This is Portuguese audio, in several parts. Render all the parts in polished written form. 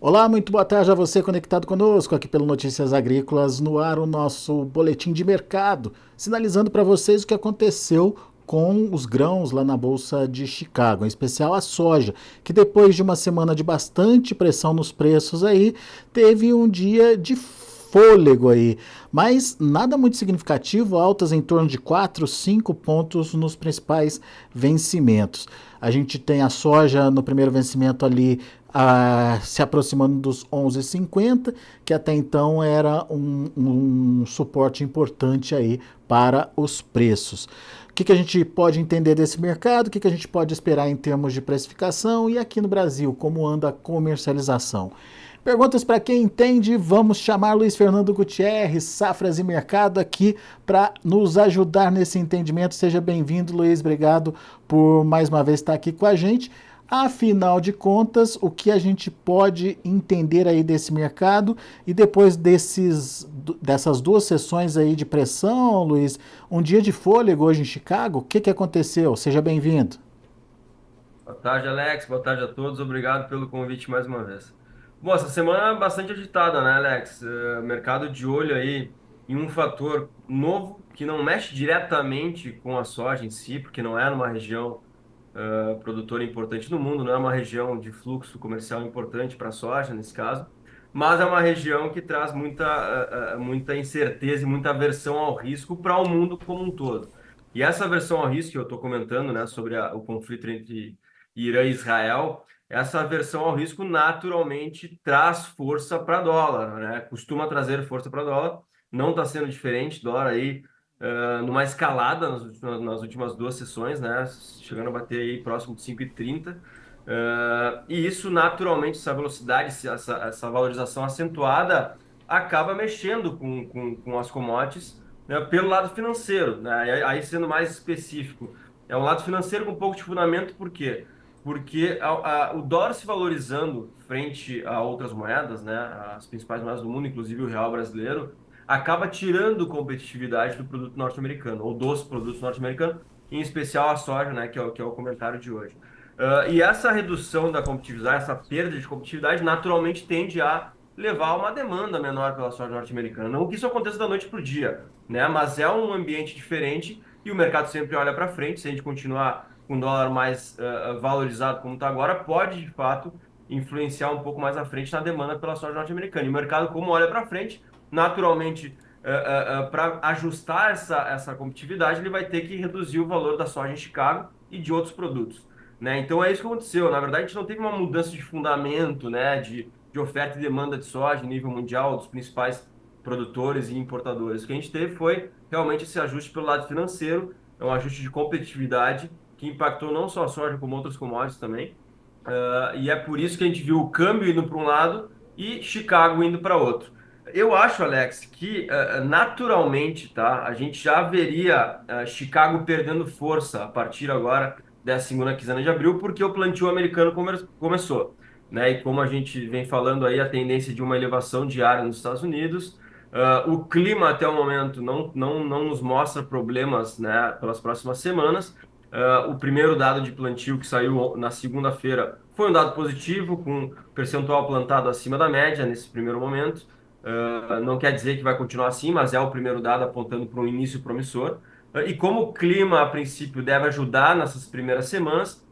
Olá, muito boa tarde a você conectado conosco aqui pelo Notícias Agrícolas, no ar o nosso boletim de mercado, sinalizando para vocês o que aconteceu com os grãos lá na Bolsa de Chicago, em especial a soja, que depois de uma semana de bastante pressão nos preços aí, teve um dia de fôlego aí, mas nada muito significativo, altas em torno de 4, 5 pontos nos principais vencimentos. A gente tem a soja no primeiro vencimento ali se aproximando dos 11,50, que até então era um suporte importante aí para os preços. O que a gente pode entender desse mercado? O que a gente pode esperar em termos de precificação? E aqui no Brasil, como anda a comercialização? Perguntas para quem entende, vamos chamar Luiz Fernando Gutierrez, Safras e Mercado, aqui para nos ajudar nesse entendimento. Seja bem-vindo, Luiz, obrigado por mais uma vez estar aqui com a gente. Afinal de contas, o que a gente pode entender aí desse mercado e depois dessas duas sessões aí de pressão, Luiz, um dia de fôlego hoje em Chicago, o que aconteceu? Seja bem-vindo. Boa tarde, Alex. Boa tarde a todos. Obrigado pelo convite mais uma vez. Bom, essa semana é bastante agitada, né, Alex? Mercado de olho aí em um fator novo que não mexe diretamente com a soja em si, porque não é numa região produtora importante no mundo, não é uma região de fluxo comercial importante para a soja, nesse caso, mas é uma região que traz muita incerteza e muita aversão ao risco para o mundo como um todo. E essa aversão ao risco que eu estou comentando, né, sobre o conflito entre Irã e Israel, essa aversão ao risco naturalmente traz força para dólar, né? Costuma trazer força para dólar, não está sendo diferente, dólar aí numa escalada nas últimas duas sessões, né? Chegando a bater aí próximo de 5,30. E isso, naturalmente, essa velocidade, essa valorização acentuada, acaba mexendo com as commodities, né, pelo lado financeiro, né? Aí, sendo mais específico, é um lado financeiro com um pouco de fundamento, por quê? Porque o dólar se valorizando frente a outras moedas, né? As principais moedas do mundo, inclusive o real brasileiro, acaba tirando competitividade do produto norte-americano, ou dos produtos norte-americanos, em especial a soja, né, que é o comentário de hoje. E essa redução da competitividade, essa perda de competitividade, naturalmente tende a levar a uma demanda menor pela soja norte-americana. Não que isso aconteça da noite para o dia, né, mas é um ambiente diferente e o mercado sempre olha para frente. Se a gente continuar com o dólar mais valorizado como está agora, pode, de fato, influenciar um pouco mais à frente na demanda pela soja norte-americana. E o mercado, como olha para frente, naturalmente, para ajustar essa competitividade, ele vai ter que reduzir o valor da soja em Chicago e de outros produtos, né? Então é isso que aconteceu. Na verdade, a gente não teve uma mudança de fundamento, né, de oferta e demanda de soja em nível mundial dos principais produtores e importadores. O que a gente teve foi realmente esse ajuste pelo lado financeiro, é um ajuste de competitividade que impactou não só a soja, como outras commodities também. E é por isso que a gente viu o câmbio indo para um lado e Chicago indo para outro. Eu acho, Alex, que naturalmente, tá, a gente já veria Chicago perdendo força a partir agora da segunda quinzena de abril, porque o plantio americano começou, né? E como a gente vem falando aí, a tendência de uma elevação diária nos Estados Unidos, o clima até o momento não nos mostra problemas, né, pelas próximas semanas. O primeiro dado de plantio que saiu na segunda-feira foi um dado positivo, com percentual plantado acima da média nesse primeiro momento. Não quer dizer que vai continuar assim, mas é o primeiro dado apontando para um início promissor. E como o clima, a princípio, deve ajudar nessas primeiras semanas,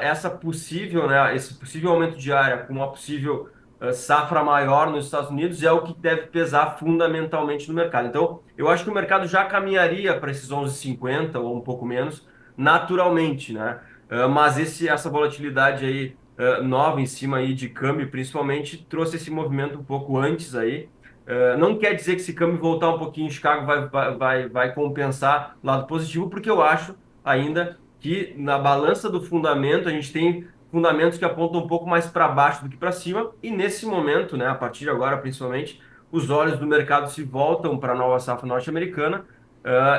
esse possível aumento de área com uma possível safra maior nos Estados Unidos é o que deve pesar fundamentalmente no mercado. Então, eu acho que o mercado já caminharia para esses 11,50 ou um pouco menos naturalmente, né? Mas essa volatilidade aí nova em cima aí de câmbio, principalmente, trouxe esse movimento um pouco antes aí. Não quer dizer que se câmbio voltar um pouquinho, Chicago vai compensar lado positivo, porque eu acho ainda que na balança do fundamento a gente tem fundamentos que apontam um pouco mais para baixo do que para cima, e nesse momento, né, a partir de agora principalmente, os olhos do mercado se voltam para a nova safra norte-americana.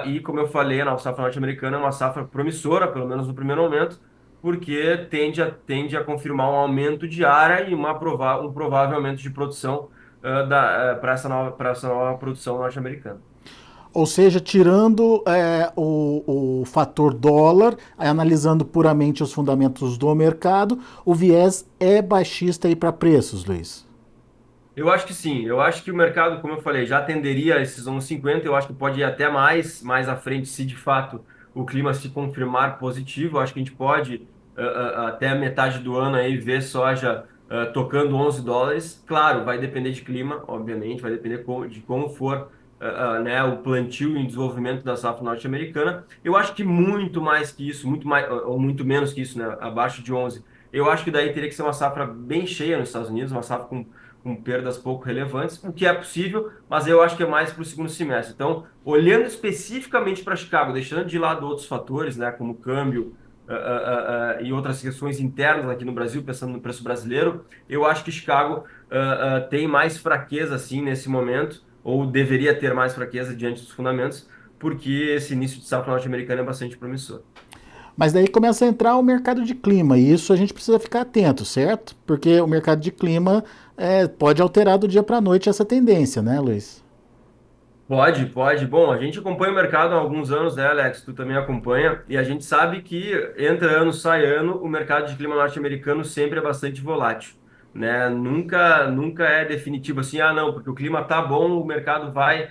E como eu falei, a nova safra norte-americana é uma safra promissora, pelo menos no primeiro momento, porque tende a confirmar um aumento de área e um provável aumento de produção para essa nova produção norte-americana. Ou seja, tirando o fator dólar, analisando puramente os fundamentos do mercado, o viés é baixista aí para preços, Luiz. Eu acho que sim. Eu acho que o mercado, como eu falei, já tenderia a esses 11,50. Eu acho que pode ir até mais à frente, se de fato o clima se confirmar positivo. Eu acho que a gente pode, até a metade do ano aí, ver soja tocando US$ 11. Claro, vai depender de clima, obviamente, vai depender de como for né, o plantio e o desenvolvimento da safra norte-americana. Eu acho que muito mais que isso, muito mais, ou muito menos que isso, né, abaixo de 11. Eu acho que daí teria que ser uma safra bem cheia nos Estados Unidos, uma safra com perdas pouco relevantes, o que é possível, mas eu acho que é mais para o segundo semestre. Então, olhando especificamente para Chicago, deixando de lado outros fatores, né, como câmbio e outras questões internas aqui no Brasil, pensando no preço brasileiro, eu acho que Chicago tem mais fraqueza assim nesse momento, ou deveria ter mais fraqueza diante dos fundamentos, porque esse início de safra norte-americana é bastante promissor. Mas daí começa a entrar o mercado de clima, e isso a gente precisa ficar atento, certo? Porque o mercado de clima pode alterar do dia para a noite essa tendência, né, Luiz? Pode, pode. Bom, a gente acompanha o mercado há alguns anos, né, Alex? Tu também acompanha, e a gente sabe que entra ano, sai ano, o mercado de clima norte-americano sempre é bastante volátil, né? Nunca é definitivo assim, ah, não, porque o clima tá bom, o mercado vai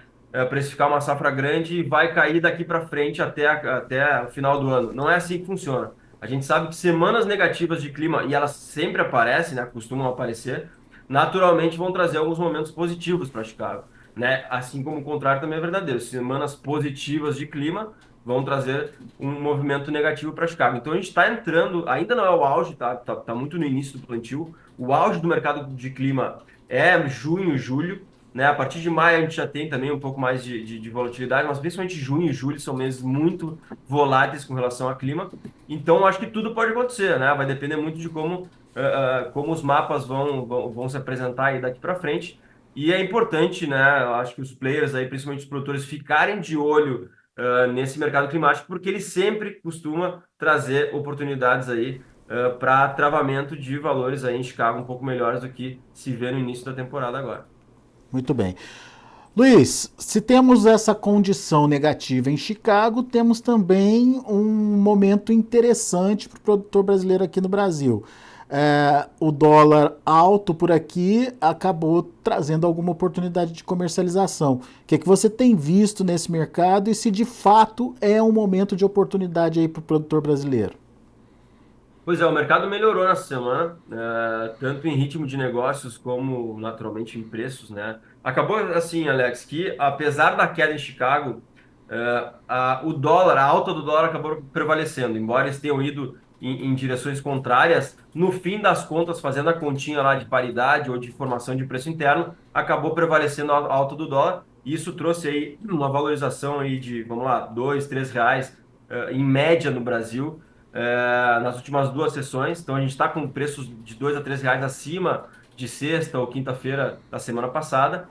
precificar uma safra grande e vai cair daqui para frente até o final do ano. Não é assim que funciona. A gente sabe que semanas negativas de clima, e elas sempre aparecem, né? Costumam aparecer, naturalmente vão trazer alguns momentos positivos para Chicago, né? Assim como o contrário também é verdadeiro. Semanas positivas de clima vão trazer um movimento negativo para Chicago. Então a gente está entrando, ainda não é o auge, tá muito no início do plantio. O auge do mercado de clima é junho, julho, né? A partir de maio a gente já tem também um pouco mais de volatilidade, mas principalmente junho e julho são meses muito voláteis com relação ao clima. Então eu acho que tudo pode acontecer, né? Vai depender muito de como os mapas vão se apresentar aí daqui para frente. E é importante, né? Eu acho que os players aí, principalmente os produtores, ficarem de olho nesse mercado climático, porque ele sempre costuma trazer oportunidades aí para travamento de valores aí em Chicago um pouco melhores do que se vê no início da temporada agora. Muito bem. Luiz, se temos essa condição negativa em Chicago, temos também um momento interessante para o produtor brasileiro aqui no Brasil. O dólar alto por aqui acabou trazendo alguma oportunidade de comercialização. O que, é que você tem visto nesse mercado e se de fato é um momento de oportunidade aí para o produtor brasileiro? Pois é, o mercado melhorou nessa semana, tanto em ritmo de negócios como naturalmente em preços, né? Acabou assim, Alex, que apesar da queda em Chicago, o dólar, a alta do dólar acabou prevalecendo, embora eles tenham ido em direções contrárias, no fim das contas, fazendo a continha lá de paridade ou de formação de preço interno, acabou prevalecendo a alta do dólar, e isso trouxe aí uma valorização aí de, vamos lá, R$ 2, R$ 3, em média no Brasil nas últimas duas sessões. Então a gente está com preços de R$ 2 a R$ 3 acima de sexta ou quinta-feira da semana passada.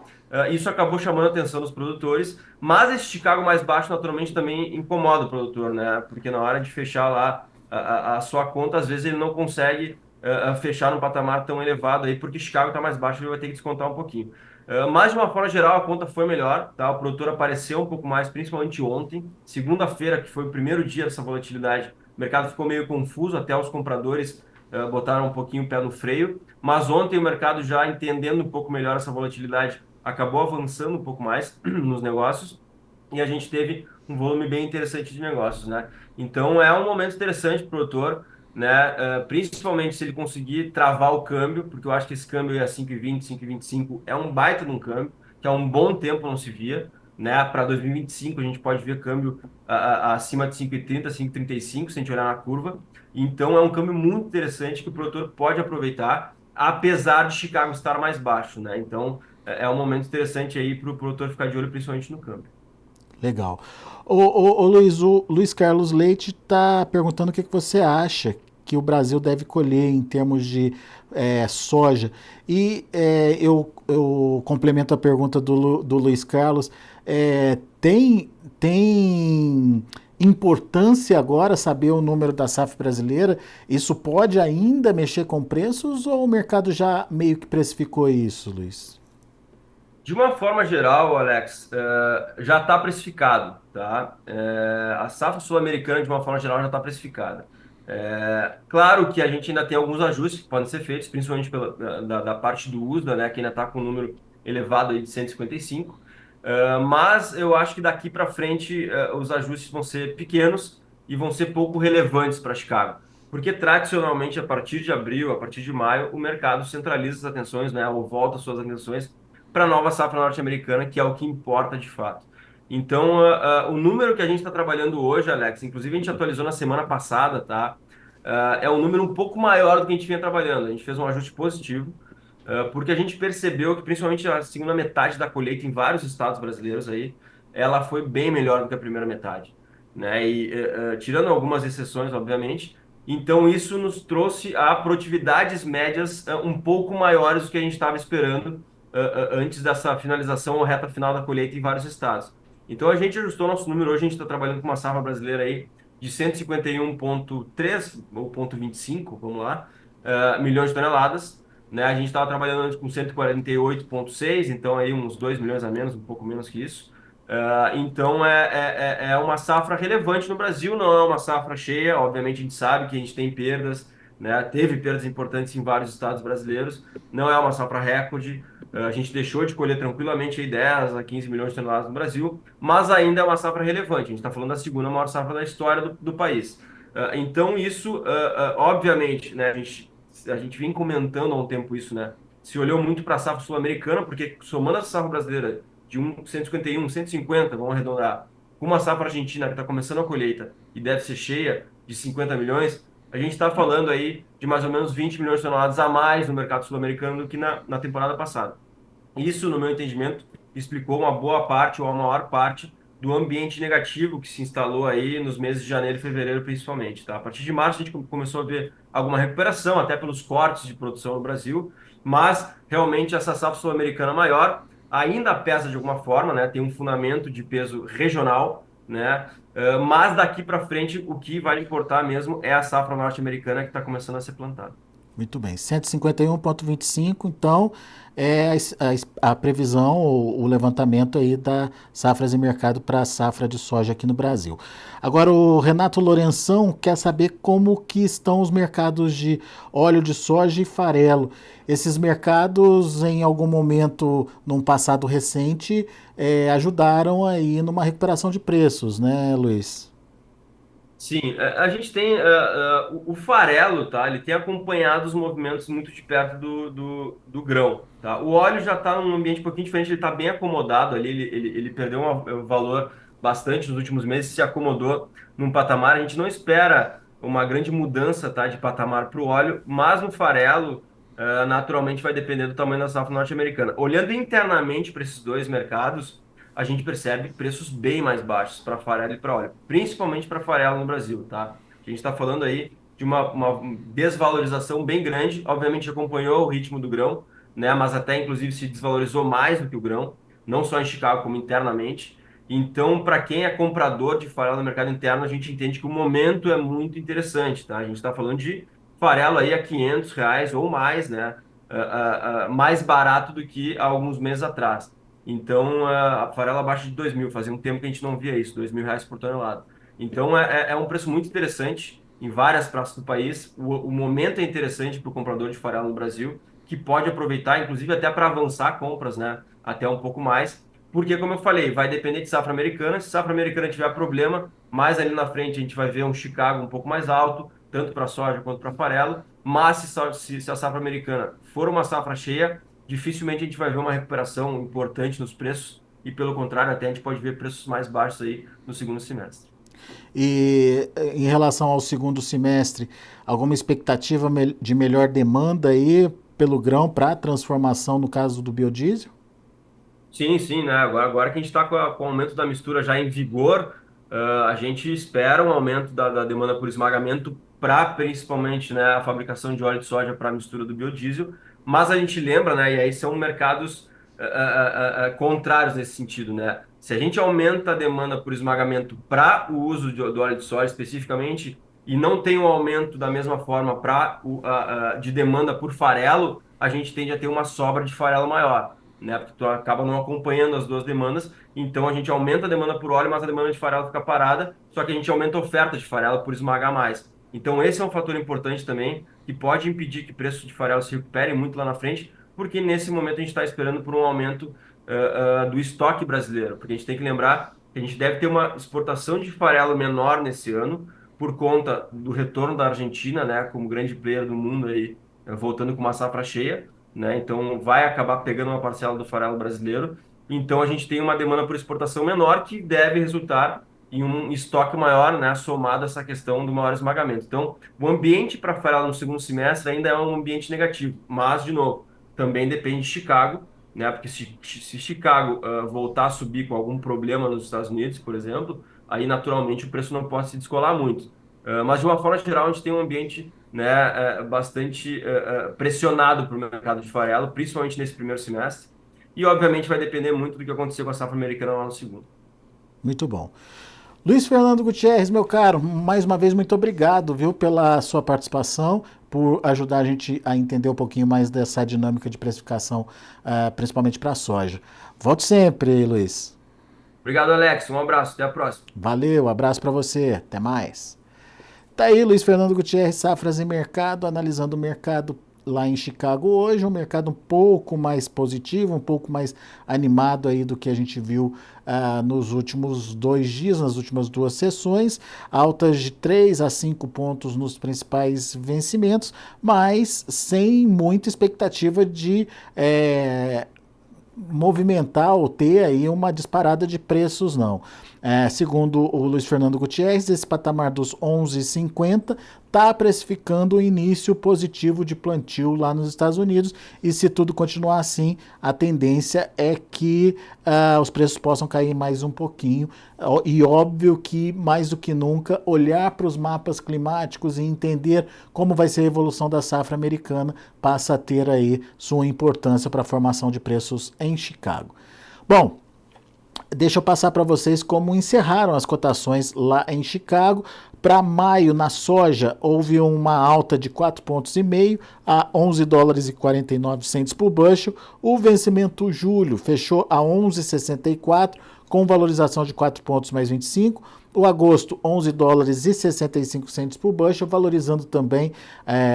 Isso acabou chamando a atenção dos produtores, mas esse Chicago mais baixo naturalmente também incomoda o produtor, né? Porque na hora de fechar lá a sua conta, às vezes ele não consegue fechar num patamar tão elevado aí, porque Chicago está mais baixo e ele vai ter que descontar um pouquinho. Mas de uma forma geral, a conta foi melhor, tá? O produtor apareceu um pouco mais, principalmente ontem, segunda-feira, que foi o primeiro dia dessa volatilidade. O mercado ficou meio confuso, até os compradores botaram um pouquinho o pé no freio, mas ontem o mercado já entendendo um pouco melhor essa volatilidade, acabou avançando um pouco mais nos negócios e a gente teve um volume bem interessante de negócios, né? Então é um momento interessante para o produtor, né? Principalmente se ele conseguir travar o câmbio, porque eu acho que esse câmbio é 5,20, 5,25 é um baita de um câmbio, que há um bom tempo não se via, né? Para 2025 a gente pode ver câmbio acima de 5,30, 5,35, se a gente olhar na curva. Então é um câmbio muito interessante que o produtor pode aproveitar, apesar de Chicago estar mais baixo, né? Então é um momento interessante aí para o produtor ficar de olho, principalmente no câmbio. Legal. Ô, Luiz, o Luiz Carlos Leite está perguntando o que você acha que o Brasil deve colher em termos de soja. E eu complemento a pergunta do Luiz Carlos. Tem importância agora saber o número da safra brasileira? Isso pode ainda mexer com preços ou o mercado já meio que precificou isso, Luiz? De uma forma geral, Alex, já está precificado, tá? A safra sul-americana, de uma forma geral, já está precificada. Claro que a gente ainda tem alguns ajustes que podem ser feitos, principalmente da parte do USDA, né, que ainda está com um número elevado aí de 155. Mas eu acho que daqui para frente, os ajustes vão ser pequenos e vão ser pouco relevantes para Chicago. Porque tradicionalmente, a partir de abril, a partir de maio, o mercado centraliza as atenções, né, ou volta suas atenções para a nova safra norte-americana, que é o que importa de fato. Então, o número que a gente está trabalhando hoje, Alex, inclusive a gente atualizou na semana passada, tá? É um número um pouco maior do que a gente vinha trabalhando. A gente fez um ajuste positivo, porque a gente percebeu que, principalmente a segunda metade da colheita em vários estados brasileiros aí, ela foi bem melhor do que a primeira metade, né? E tirando algumas exceções, obviamente. Então, isso nos trouxe a produtividades médias um pouco maiores do que a gente estava esperando antes dessa finalização ou reta final da colheita em vários estados. Então a gente ajustou nosso número hoje, a gente está trabalhando com uma safra brasileira aí de 151,3 ou 0,25, vamos lá, milhões de toneladas, né? A gente estava trabalhando antes com 148,6, então aí uns 2 milhões a menos, um pouco menos que isso. Então é uma safra relevante no Brasil, não é uma safra cheia, obviamente a gente sabe que a gente tem perdas, né? Teve perdas importantes em vários estados brasileiros, não é uma safra recorde. A gente deixou de colher tranquilamente aí 10 a 15 milhões de toneladas no Brasil, mas ainda é uma safra relevante. A gente está falando da segunda maior safra da história do país. Então, isso, obviamente, né, a gente vem comentando há um tempo isso, né? Se olhou muito para a safra sul-americana, porque somando a safra brasileira de 151, 150, vamos arredondar, com uma safra argentina que está começando a colheita e deve ser cheia de 50 milhões, a gente está falando aí de mais ou menos 20 milhões de toneladas a mais no mercado sul-americano do que na temporada passada. Isso, no meu entendimento, explicou uma boa parte ou a maior parte do ambiente negativo que se instalou aí nos meses de janeiro e fevereiro, principalmente, tá? A partir de março, a gente começou a ver alguma recuperação, até pelos cortes de produção no Brasil, mas realmente essa safra sul-americana maior ainda pesa de alguma forma, né? Tem um fundamento de peso regional, né? Mas daqui para frente, o que vai importar mesmo é a safra norte-americana que está começando a ser plantada. Muito bem, 151,25, então é a previsão, o levantamento aí da safras em mercado para a safra de soja aqui no Brasil. Agora o Renato Lourenção quer saber como que estão os mercados de óleo de soja e farelo. Esses mercados, em algum momento, num passado recente, ajudaram aí numa recuperação de preços, né, Luiz? Sim, a gente tem o farelo, tá? Ele tem acompanhado os movimentos muito de perto do grão, tá? O óleo já está num ambiente um pouquinho diferente, ele está bem acomodado ali, ele perdeu um valor bastante nos últimos meses, se acomodou num patamar. A gente não espera uma grande mudança, tá, de patamar para o óleo, mas no farelo, naturalmente vai depender do tamanho da safra norte-americana. Olhando internamente para esses dois mercados, a gente percebe preços bem mais baixos para farelo e para óleo, principalmente para farelo no Brasil, tá? A gente está falando aí de uma desvalorização bem grande, obviamente acompanhou o ritmo do grão, né? Mas até inclusive se desvalorizou mais do que o grão, não só em Chicago como internamente. Então, para quem é comprador de farelo no mercado interno, a gente entende que o momento é muito interessante, tá? A gente está falando de farelo aí a R$ 500 ou mais, né? Mais barato do que há alguns meses atrás. Então, a farela abaixo de 2 mil, fazia um tempo que a gente não via isso, R$ 2.000 por tonelada. Então, é um preço muito interessante em várias praças do país. O momento é interessante para o comprador de farelo no Brasil, que pode aproveitar, inclusive, até para avançar compras, né? Até um pouco mais. Porque, como eu falei, vai depender de safra americana. Se safra americana tiver problema, mais ali na frente a gente vai ver um Chicago um pouco mais alto, tanto para soja quanto para farelo. Mas se a safra americana for uma safra cheia, dificilmente a gente vai ver uma recuperação importante nos preços e, pelo contrário, até a gente pode ver preços mais baixos aí no segundo semestre. E em relação ao segundo semestre, alguma expectativa de melhor demanda aí pelo grão para a transformação no caso do biodiesel? Sim, sim, né? Agora que a gente está com o aumento da mistura já em vigor, a gente espera um aumento da demanda por esmagamento para principalmente, né, a fabricação de óleo de soja para a mistura do biodiesel, mas a gente lembra, né, e aí são mercados contrários nesse sentido, né? Se a gente aumenta a demanda por esmagamento para o uso do óleo de soja especificamente e não tem um aumento da mesma forma de demanda por farelo, a gente tende a ter uma sobra de farelo maior. né? Porque tu acaba não acompanhando as duas demandas, então a gente aumenta a demanda por óleo, mas a demanda de farelo fica parada, só que a gente aumenta a oferta de farelo por esmagar mais. Então esse é um fator importante também, que pode impedir que o preço de farelo se recupere muito lá na frente, porque nesse momento a gente está esperando por um aumento do estoque brasileiro, porque a gente tem que lembrar que a gente deve ter uma exportação de farelo menor nesse ano, por conta do retorno da Argentina, né, como grande player do mundo aí, voltando com uma safra cheia, né? Então vai acabar pegando uma parcela do farelo brasileiro. Então a gente tem uma demanda por exportação menor que deve resultar em um estoque maior, né, somado a essa questão do maior esmagamento. Então, o ambiente para farelo no segundo semestre ainda é um ambiente negativo, mas de novo, também depende de Chicago, né? Porque se Chicago voltar a subir com algum problema nos Estados Unidos, por exemplo, aí naturalmente o preço não pode se descolar muito. Mas de uma forma geral, a gente tem um ambiente, né, bastante pressionado para o mercado de farelo, principalmente nesse primeiro semestre. E obviamente vai depender muito do que acontecer com a safra americana lá no segundo. Muito bom. Luiz Fernando Gutierrez, meu caro, mais uma vez muito obrigado, viu, pela sua participação, por ajudar a gente a entender um pouquinho mais dessa dinâmica de precificação, principalmente para a soja. Volte sempre, Luiz. Obrigado, Alex. Um abraço. Até a próxima. Valeu, abraço para você, até mais. Tá aí Luiz Fernando Gutierrez, Safras e Mercado, analisando o mercado lá em Chicago hoje, um mercado um pouco mais positivo, um pouco mais animado aí do que a gente viu nos últimos 2 dias, nas últimas 2 sessões, altas de 3 a 5 pontos nos principais vencimentos, mas sem muita expectativa de movimentar ou ter aí uma disparada de preços, não. Segundo o Luiz Fernando Gutierrez, esse patamar dos 11,50 está precificando o início positivo de plantio lá nos Estados Unidos, e se tudo continuar assim, a tendência é que os preços possam cair mais um pouquinho, e óbvio que mais do que nunca olhar para os mapas climáticos e entender como vai ser a evolução da safra americana passa a ter aí sua importância para a formação de preços em Chicago. Bom, deixa eu passar para vocês como encerraram as cotações lá em Chicago. Para maio, na soja, houve uma alta de 4,5 pontos a 11 dólares e 49 centes por bushel. O vencimento julho fechou a 11,64, com valorização de 4 pontos mais 25. O agosto, 11 dólares e 65 centes por bushel, valorizando também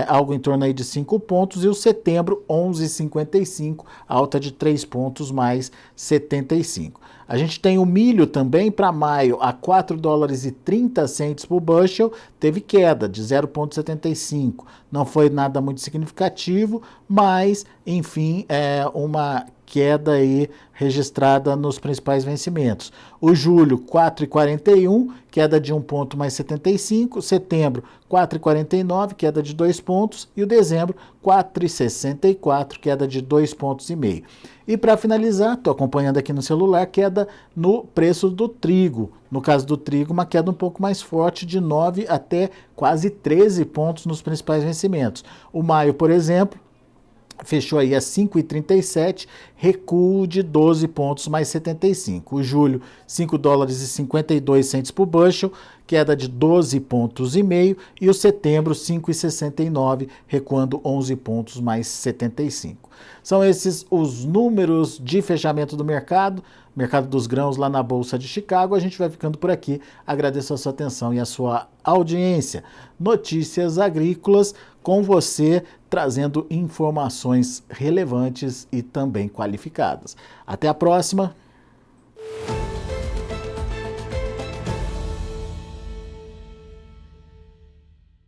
algo em torno aí de 5 pontos. E o setembro, 11,55, alta de 3 pontos mais 75. A gente tem o milho também para maio a 4 dólares e 30 centes por bushel, teve queda de 0,75. Não foi nada muito significativo, mas, enfim, uma queda aí registrada nos principais vencimentos. O julho, 4,41, queda de 1 ponto mais 75. Setembro, 4,49, queda de 2 pontos. E o dezembro, 4,64, queda de 2,5 pontos. E para finalizar, estou acompanhando aqui no celular, queda no preço do trigo. No caso do trigo, uma queda um pouco mais forte, de 9 até quase 13 pontos nos principais vencimentos. O maio, por exemplo, fechou aí a 5,37, recuo de 12 pontos mais 75. O julho, 5 dólares e 52 centes por bushel, queda de 12 pontos e meio. E o setembro, 5,69, recuando 11 pontos mais 75. São esses os números de fechamento do mercado dos grãos lá na Bolsa de Chicago. A gente vai ficando por aqui. Agradeço a sua atenção e a sua audiência. Notícias Agrícolas com você, trazendo informações relevantes e também qualificadas. Até a próxima!